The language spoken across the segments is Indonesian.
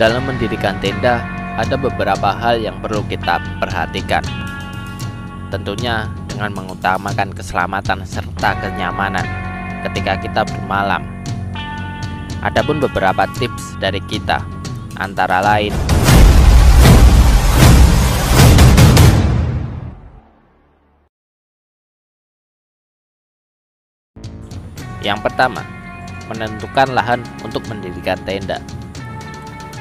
Dalam mendirikan tenda, ada beberapa hal yang perlu kita perhatikan. Tentunya dengan mengutamakan keselamatan serta kenyamanan ketika kita bermalam. Adapun beberapa tips dari kita, antara lain: yang pertama, menentukan lahan untuk mendirikan tenda.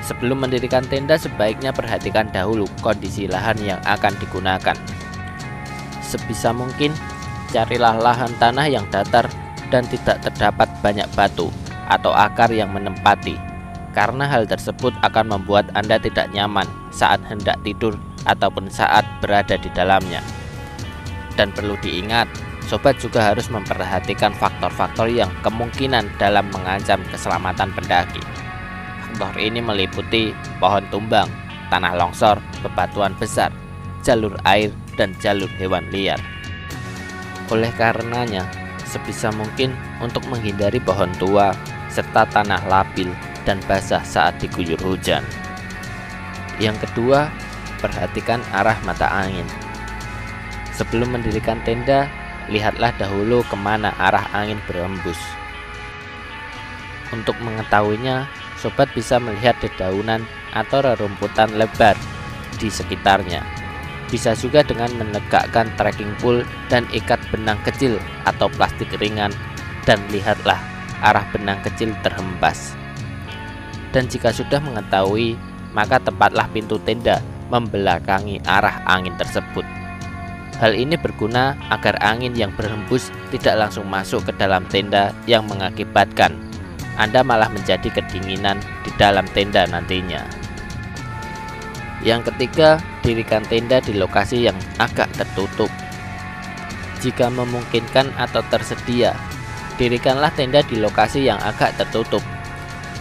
Sebelum mendirikan tenda, sebaiknya perhatikan dahulu kondisi lahan yang akan digunakan. Sebisa mungkin, carilah lahan tanah yang datar dan tidak terdapat banyak batu atau akar yang menempati, karena hal tersebut akan membuat Anda tidak nyaman saat hendak tidur ataupun saat berada di dalamnya. Dan perlu diingat, sobat juga harus memperhatikan faktor-faktor yang kemungkinan dalam mengancam keselamatan pendaki. Faktor ini meliputi pohon tumbang, tanah longsor, bebatuan besar, jalur air, dan jalur hewan liar. Oleh karenanya, sebisa mungkin untuk menghindari pohon tua serta tanah labil dan basah saat diguyur hujan. Yang kedua, perhatikan arah mata angin. Sebelum mendirikan tenda, lihatlah dahulu kemana arah angin berembus. Untuk mengetahuinya, sobat bisa melihat dedaunan atau rerumputan lebar di sekitarnya. Bisa juga dengan menegakkan trekking pole dan ikat benang kecil atau plastik ringan, dan lihatlah arah benang kecil terhempas. Dan jika sudah mengetahui, maka tempatlah pintu tenda membelakangi arah angin tersebut. Hal ini berguna agar angin yang berhembus tidak langsung masuk ke dalam tenda yang mengakibatkan Anda malah menjadi kedinginan di dalam tenda nantinya. Yang ketiga, dirikan tenda di lokasi yang agak tertutup. Jika memungkinkan atau tersedia, dirikanlah tenda di lokasi yang agak tertutup.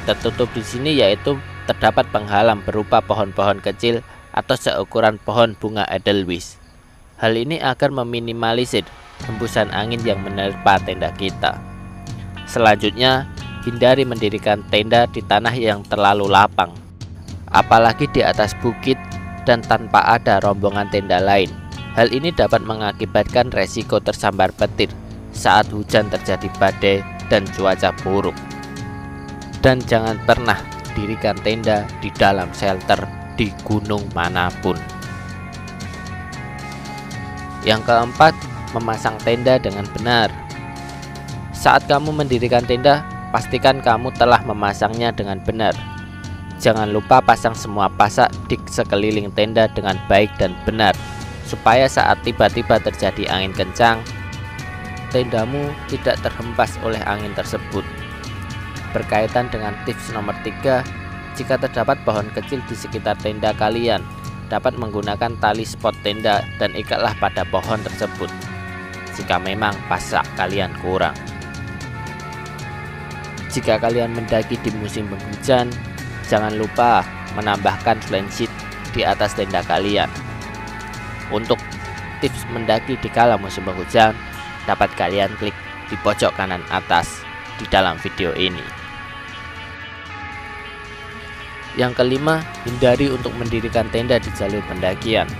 Tertutup di sini yaitu terdapat penghalang berupa pohon-pohon kecil atau seukuran pohon bunga edelweiss. Hal ini akan meminimalisir hembusan angin yang menerpa tenda kita. Selanjutnya, hindari mendirikan tenda di tanah yang terlalu lapang, apalagi di atas bukit dan tanpa ada rombongan tenda lain. Hal ini dapat mengakibatkan resiko tersambar petir saat hujan terjadi badai dan cuaca buruk. Dan jangan pernah dirikan tenda di dalam shelter di gunung manapun. Yang keempat, memasang tenda dengan benar. Saat kamu mendirikan tenda, pastikan kamu telah memasangnya dengan benar. Jangan lupa pasang semua pasak di sekeliling tenda dengan baik dan benar, supaya saat tiba-tiba terjadi angin kencang, tendamu tidak terhempas oleh angin tersebut. Berkaitan dengan tips nomor 3, jika terdapat pohon kecil di sekitar tenda kalian, dapat menggunakan tali spot tenda dan ikatlah pada pohon tersebut jika memang pasak kalian kurang. Jika kalian mendaki di musim penghujan, jangan lupa menambahkan flange sheet di atas tenda kalian. Untuk tips mendaki di kala musim penghujan, dapat kalian klik di pojok kanan atas di dalam video ini. Yang kelima, hindari untuk mendirikan tenda di jalur pendakian.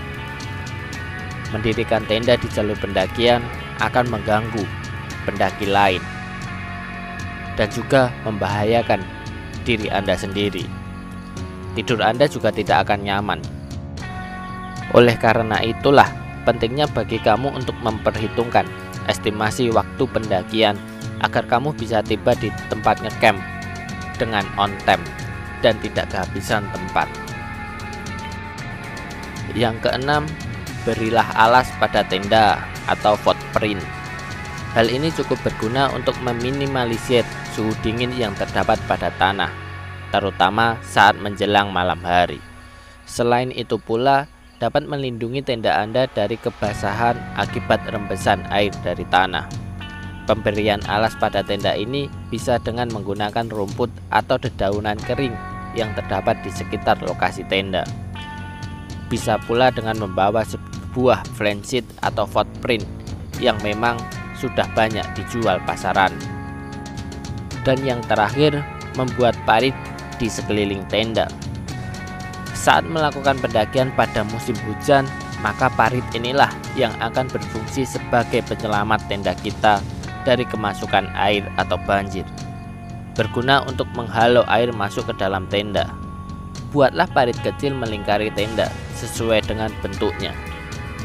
Mendirikan tenda di jalur pendakian akan mengganggu pendaki lain dan juga membahayakan diri Anda sendiri. Tidur Anda juga tidak akan nyaman. Oleh karena itulah pentingnya bagi kamu untuk memperhitungkan estimasi waktu pendakian agar kamu bisa tiba di tempat ngecamp dengan on time dan tidak kehabisan tempat. Yang keenam, berilah alas pada tenda atau footprint. Hal ini cukup berguna untuk meminimalisir suhu dingin yang terdapat pada tanah, terutama saat menjelang malam hari. Selain itu pula, dapat melindungi tenda Anda dari kebasahan akibat rembesan air dari tanah. Pemberian alas pada tenda ini bisa dengan menggunakan rumput atau dedaunan kering yang terdapat di sekitar lokasi tenda. Bisa pula dengan membawa sebuah flange sheet atau footprint yang memang sudah banyak dijual pasaran. Dan yang terakhir, membuat parit di sekeliling tenda. Saat melakukan pendakian pada musim hujan, maka parit inilah yang akan berfungsi sebagai penyelamat tenda kita dari kemasukan air atau banjir. Berguna untuk menghalau air masuk ke dalam tenda. Buatlah parit kecil melingkari tenda sesuai dengan bentuknya.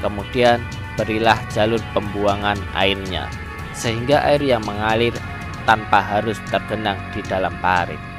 Kemudian berilah jalur pembuangan airnya, sehingga air yang mengalir tanpa harus tergenang di dalam parit.